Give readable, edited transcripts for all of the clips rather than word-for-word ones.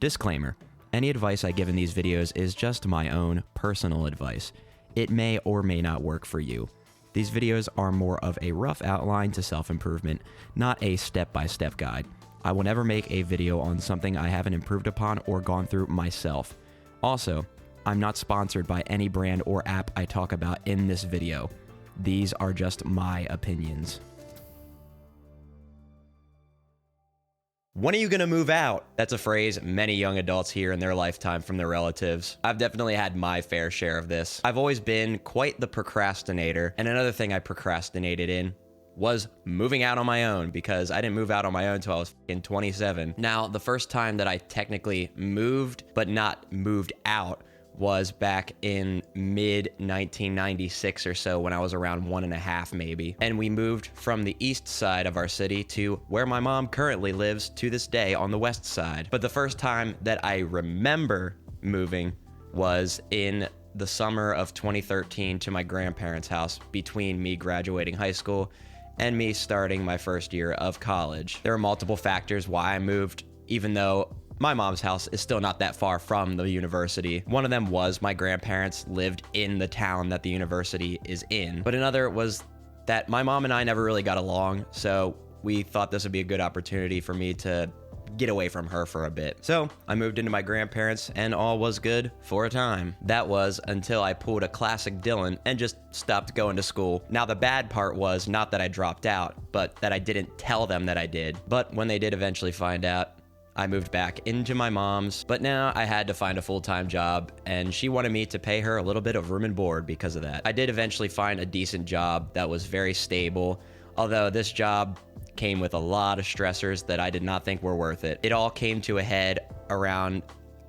Disclaimer: any advice I give in these videos is just my own personal advice. It may or may not work for you. These videos are more of a rough outline to self-improvement, not a step-by-step guide. I will never make a video on something I haven't improved upon or gone through myself. Also, I'm not sponsored by any brand or app I talk about in this video. These are just my opinions. When are you gonna move out? That's a phrase many young adults hear in their lifetime from their relatives. I've definitely had my fair share of this. I've always been quite the procrastinator, and another thing I procrastinated in was moving out on my own, because I didn't move out on my own until I was 27. Now, the first time that I technically moved, but not moved out, was back in mid-1996 or so, when I was around 1.5 maybe. And we moved from the east side of our city to where my mom currently lives to this day, on the west side. But the first time that I remember moving was in the summer of 2013 to my grandparents' house, between me graduating high school and me starting my first year of college. There are multiple factors why I moved, even though my mom's house is still not that far from the university. One of them was my grandparents lived in the town that the university is in. But another was that my mom and I never really got along, so we thought this would be a good opportunity for me to get away from her for a bit. So I moved into my grandparents, and all was good for a time. That was until I pulled a classic Dylan and just stopped going to school. Now, the bad part was not that I dropped out, but that I didn't tell them that I did. But when they did eventually find out, I moved back into my mom's, but now I had to find a full-time job, and she wanted me to pay her a little bit of room and board because of that. I did eventually find a decent job that was very stable, although this job came with a lot of stressors that I did not think were worth it. It all came to a head around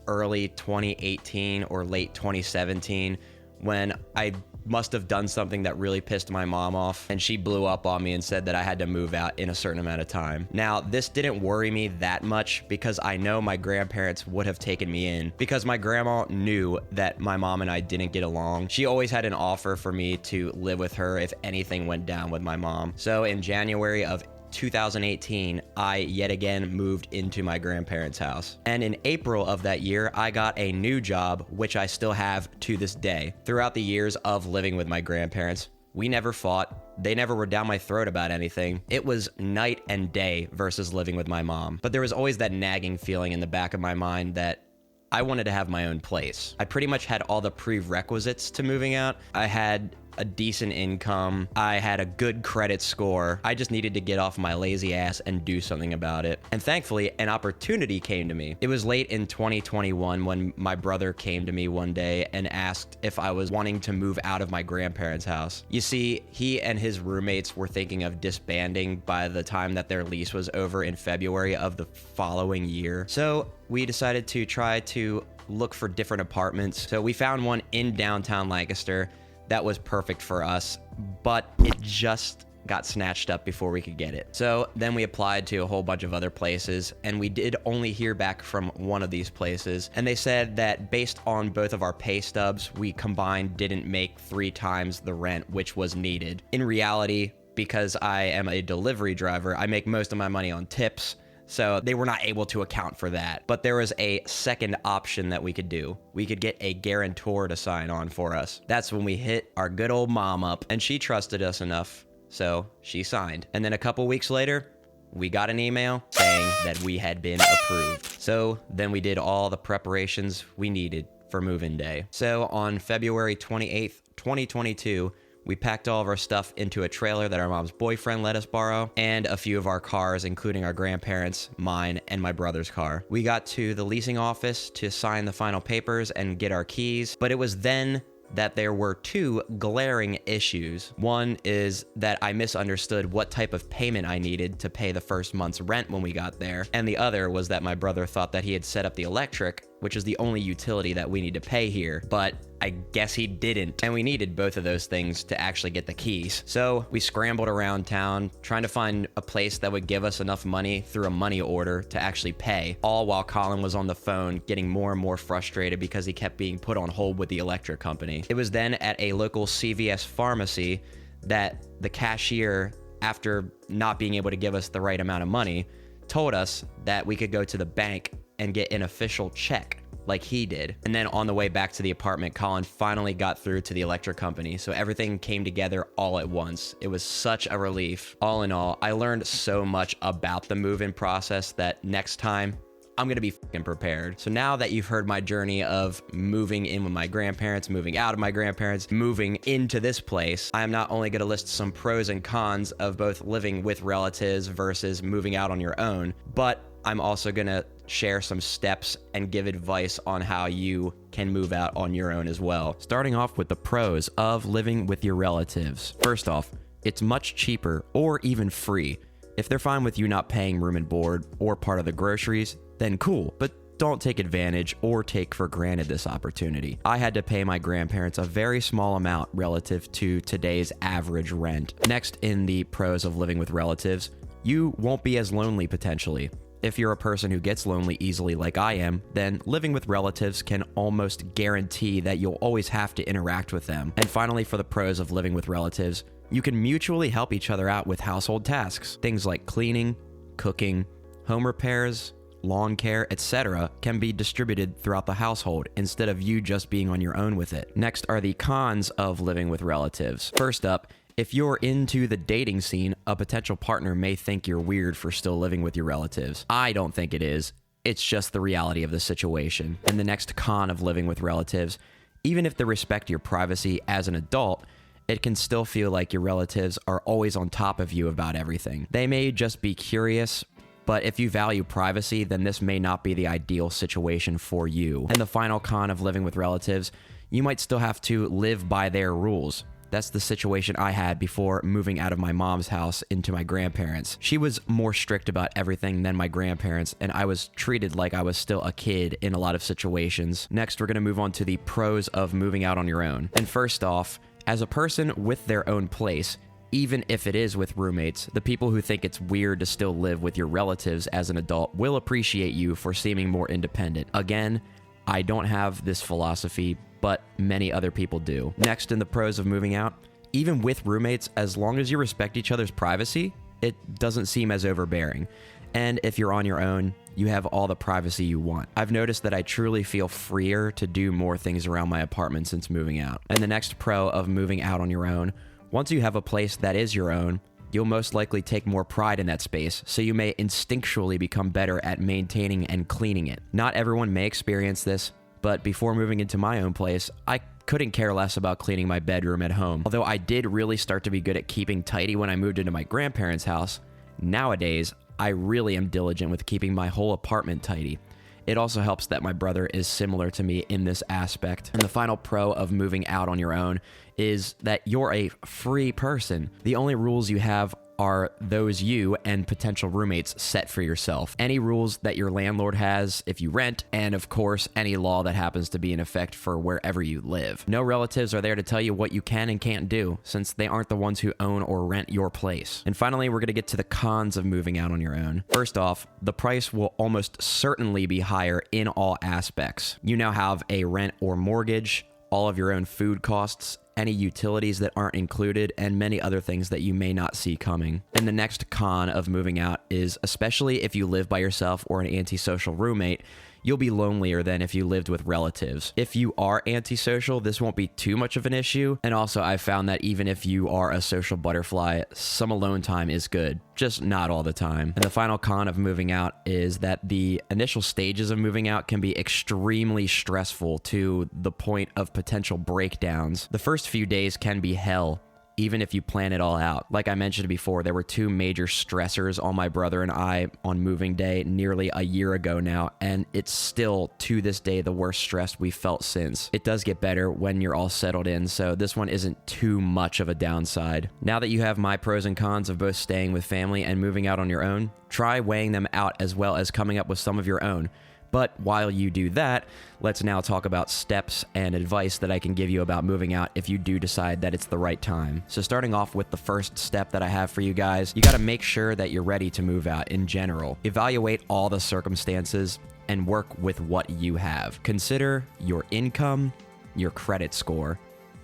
early 2018 or late 2017, when I must have done something that really pissed my mom off, and she blew up on me and said that I had to move out in a certain amount of time. Now, this didn't worry me that much, because I know my grandparents would have taken me in, because my grandma knew that my mom and I didn't get along. She always had an offer for me to live with her if anything went down with my mom. So in January of 2018, I yet again moved into my grandparents' house. And in April of that year, I got a new job, which I still have to this day. Throughout the years of living with my grandparents, we never fought. They never were down my throat about anything. It was night and day versus living with my mom. But there was always that nagging feeling in the back of my mind that I wanted to have my own place. I pretty much had all the prerequisites to moving out. I had a decent income. I had a good credit score. I just needed to get off my lazy ass and do something about it. And thankfully, an opportunity came to me. It was late in 2021 when my brother came to me one day and asked if I was wanting to move out of my grandparents' house. You see, he and his roommates were thinking of disbanding by the time that their lease was over in February of the following year. So we decided to try to look for different apartments. So we found one in downtown Lancaster that was perfect for us, but it just got snatched up before we could get it. So then we applied to a whole bunch of other places, and we did only hear back from one of these places. And they said that based on both of our pay stubs, we combined didn't make 3 times the rent which was needed. In reality, because I am a delivery driver, I make most of my money on tips, so they were not able to account for that. But there was a second option that we could do. We could get a guarantor to sign on for us. That's when we hit our good old mom up, and she trusted us enough, so she signed. And then a couple weeks later, we got an email saying that we had been approved. So then we did all the preparations we needed for move-in day. So on February 28th, 2022, we packed all of our stuff into a trailer that our mom's boyfriend let us borrow, and a few of our cars, including our grandparents', mine, and my brother's car. We got to the leasing office to sign the final papers and get our keys, but it was then that there were 2 glaring issues. One is that I misunderstood what type of payment I needed to pay the first month's rent when we got there, and the other was that my brother thought that he had set up the electric, which is the only utility that we need to pay here, but I guess he didn't. And we needed both of those things to actually get the keys. So we scrambled around town trying to find a place that would give us enough money through a money order to actually pay, all while Colin was on the phone getting more and more frustrated because he kept being put on hold with the electric company. It was then at a local CVS pharmacy that the cashier, after not being able to give us the right amount of money, told us that we could go to the bank and get an official check like he did. And then on the way back to the apartment, Colin finally got through to the electric company. So everything came together all at once. It was such a relief. All in all, I learned so much about the move-in process that next time I'm gonna be fucking prepared. So now that you've heard my journey of moving in with my grandparents, moving out of my grandparents, moving into this place, I am not only gonna list some pros and cons of both living with relatives versus moving out on your own, but I'm also gonna share some steps and give advice on how you can move out on your own as well. Starting off with the pros of living with your relatives. First off, it's much cheaper or even free. If they're fine with you not paying room and board or part of the groceries, then cool, but don't take advantage or take for granted this opportunity. I had to pay my grandparents a very small amount relative to today's average rent. Next, in the pros of living with relatives, you won't be as lonely potentially. If you're a person who gets lonely easily like I am, then living with relatives can almost guarantee that you'll always have to interact with them. And finally, for the pros of living with relatives, you can mutually help each other out with household tasks. Things like cleaning, cooking, home repairs, lawn care, etc. can be distributed throughout the household instead of you just being on your own with it. Next are the cons of living with relatives. First up, if you're into the dating scene, a potential partner may think you're weird for still living with your relatives. I don't think it is. It's just the reality of the situation. And the next con of living with relatives, even if they respect your privacy as an adult, it can still feel like your relatives are always on top of you about everything. They may just be curious, but if you value privacy, then this may not be the ideal situation for you. And the final con of living with relatives, you might still have to live by their rules. That's the situation I had before moving out of my mom's house into my grandparents'. She was more strict about everything than my grandparents, and I was treated like I was still a kid in a lot of situations. Next, we're gonna move on to the pros of moving out on your own. And first off, as a person with their own place, even if it is with roommates, the people who think it's weird to still live with your relatives as an adult will appreciate you for seeming more independent. Again, I don't have this philosophy, but many other people do. Next, in the pros of moving out, even with roommates, as long as you respect each other's privacy, it doesn't seem as overbearing. And if you're on your own, you have all the privacy you want. I've noticed that I truly feel freer to do more things around my apartment since moving out. And the next pro of moving out on your own, once you have a place that is your own, you'll most likely take more pride in that space, so you may instinctually become better at maintaining and cleaning it. Not everyone may experience this, but before moving into my own place, I couldn't care less about cleaning my bedroom at home. Although I did really start to be good at keeping tidy when I moved into my grandparents' house, nowadays, I really am diligent with keeping my whole apartment tidy. It also helps that my brother is similar to me in this aspect. And the final pro of moving out on your own is that you're a free person. The only rules you have are those you and potential roommates set for yourself. Any rules that your landlord has if you rent, and of course, any law that happens to be in effect for wherever you live. No relatives are there to tell you what you can and can't do, since they aren't the ones who own or rent your place. And finally, we're gonna get to the cons of moving out on your own. First off, the price will almost certainly be higher in all aspects. You now have a rent or mortgage, all of your own food costs, any utilities that aren't included, and many other things that you may not see coming. And the next con of moving out is, especially if you live by yourself or an antisocial roommate, you'll be lonelier than if you lived with relatives. If you are antisocial, this won't be too much of an issue. And also, I've found that even if you are a social butterfly, some alone time is good, just not all the time. And the final con of moving out is that the initial stages of moving out can be extremely stressful to the point of potential breakdowns. The first few days can be hell, even if you plan it all out. Like I mentioned before, there were two major stressors on my brother and I on moving day nearly a year ago now, and it's still, to this day, the worst stress we've felt since. It does get better when you're all settled in, so this one isn't too much of a downside. Now that you have my pros and cons of both staying with family and moving out on your own, try weighing them out as well as coming up with some of your own. But while you do that, let's now talk about steps and advice that I can give you about moving out if you do decide that it's the right time. So starting off with the first step that I have for you guys, you gotta make sure that you're ready to move out in general. Evaluate all the circumstances and work with what you have. Consider your income, your credit score,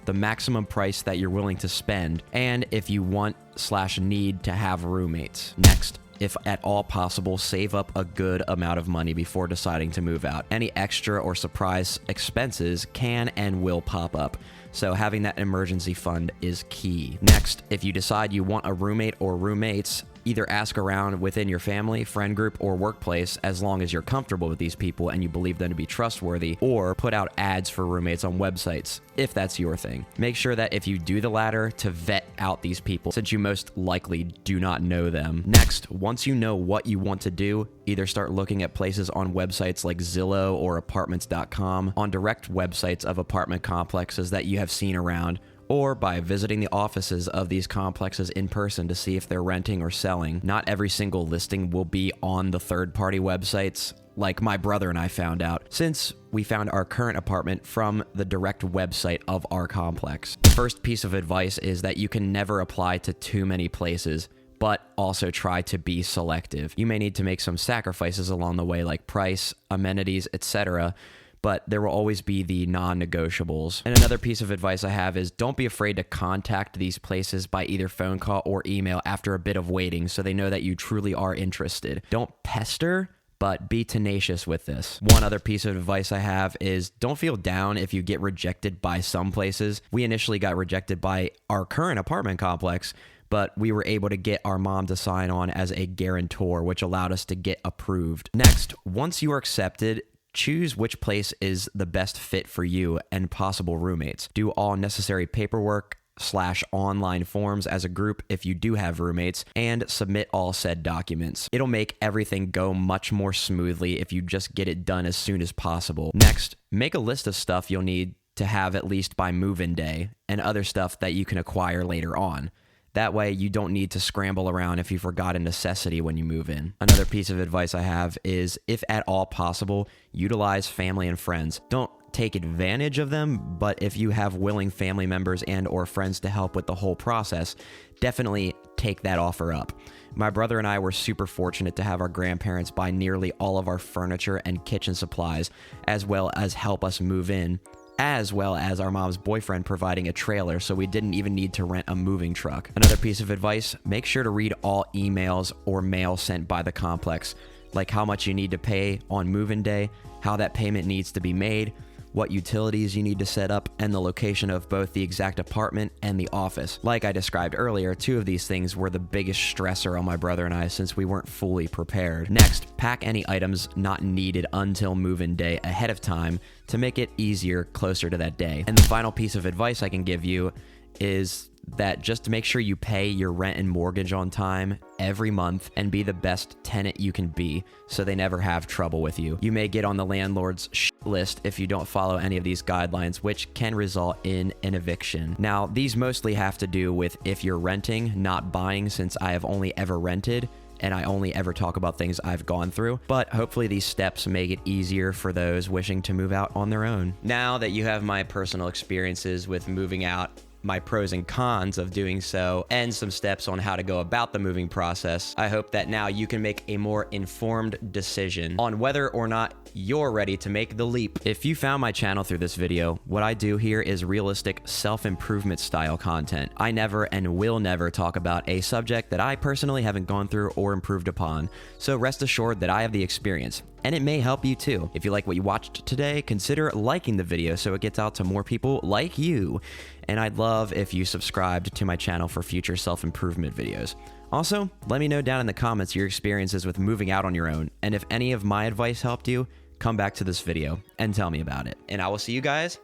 the maximum price that you're willing to spend, and if you want/need to have roommates. Next, if at all possible, save up a good amount of money before deciding to move out. Any extra or surprise expenses can and will pop up, so having that emergency fund is key. Next, if you decide you want a roommate or roommates, either ask around within your family, friend group, or workplace, as long as you're comfortable with these people and you believe them to be trustworthy, or put out ads for roommates on websites, if that's your thing. Make sure that if you do the latter, to vet out these people, since you most likely do not know them. Next, once you know what you want to do, either start looking at places on websites like Zillow or apartments.com, on direct websites of apartment complexes that you have seen around, or by visiting the offices of these complexes in person to see if they're renting or selling. Not every single listing will be on the third-party websites, like my brother and I found out, since we found our current apartment from the direct website of our complex. The first piece of advice is that you can never apply to too many places, but also try to be selective. You may need to make some sacrifices along the way, like price, amenities, etc., but there will always be the non-negotiables. And another piece of advice I have is don't be afraid to contact these places by either phone call or email after a bit of waiting, so they know that you truly are interested. Don't pester, but be tenacious with this. One other piece of advice I have is don't feel down if you get rejected by some places. We initially got rejected by our current apartment complex, but we were able to get our mom to sign on as a guarantor, which allowed us to get approved. Next, once you are accepted, choose which place is the best fit for you and possible roommates. Do all necessary paperwork / online forms as a group if you do have roommates, and submit all said documents. It'll make everything go much more smoothly if you just get it done as soon as possible. Next, make a list of stuff you'll need to have at least by move-in day, and other stuff that you can acquire later on. That way, you don't need to scramble around if you forgot a necessity when you move in. Another piece of advice I have is, if at all possible, utilize family and friends. Don't take advantage of them, but if you have willing family members and or friends to help with the whole process, definitely take that offer up. My brother and I were super fortunate to have our grandparents buy nearly all of our furniture and kitchen supplies, as well as help us move in, as well as our mom's boyfriend providing a trailer, so we didn't even need to rent a moving truck. Another piece of advice, make sure to read all emails or mail sent by the complex, like how much you need to pay on move-in day, how that payment needs to be made, what utilities you need to set up, and the location of both the exact apartment and the office. Like I described earlier, 2 of these things were the biggest stressor on my brother and I since we weren't fully prepared. Next, pack any items not needed until move-in day ahead of time to make it easier closer to that day. And the final piece of advice I can give you is that just to make sure you pay your rent and mortgage on time every month and be the best tenant you can be, so they never have trouble with you. You may get on the landlord's list if you don't follow any of these guidelines, which can result in an eviction. Now, these mostly have to do with if you're renting, not buying, since I have only ever rented and I only ever talk about things I've gone through, but hopefully these steps make it easier for those wishing to move out on their own. Now that you have my personal experiences with moving out, my pros and cons of doing so, and some steps on how to go about the moving process, I hope that now you can make a more informed decision on whether or not you're ready to make the leap. If you found my channel through this video, what I do here is realistic self-improvement style content. I never and will never talk about a subject that I personally haven't gone through or improved upon, so rest assured that I have the experience, and it may help you too. If you like what you watched today, consider liking the video so it gets out to more people like you. And I'd love if you subscribed to my channel for future self-improvement videos. Also, let me know down in the comments your experiences with moving out on your own, and if any of my advice helped you, come back to this video and tell me about it. And I will see you guys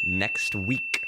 next week.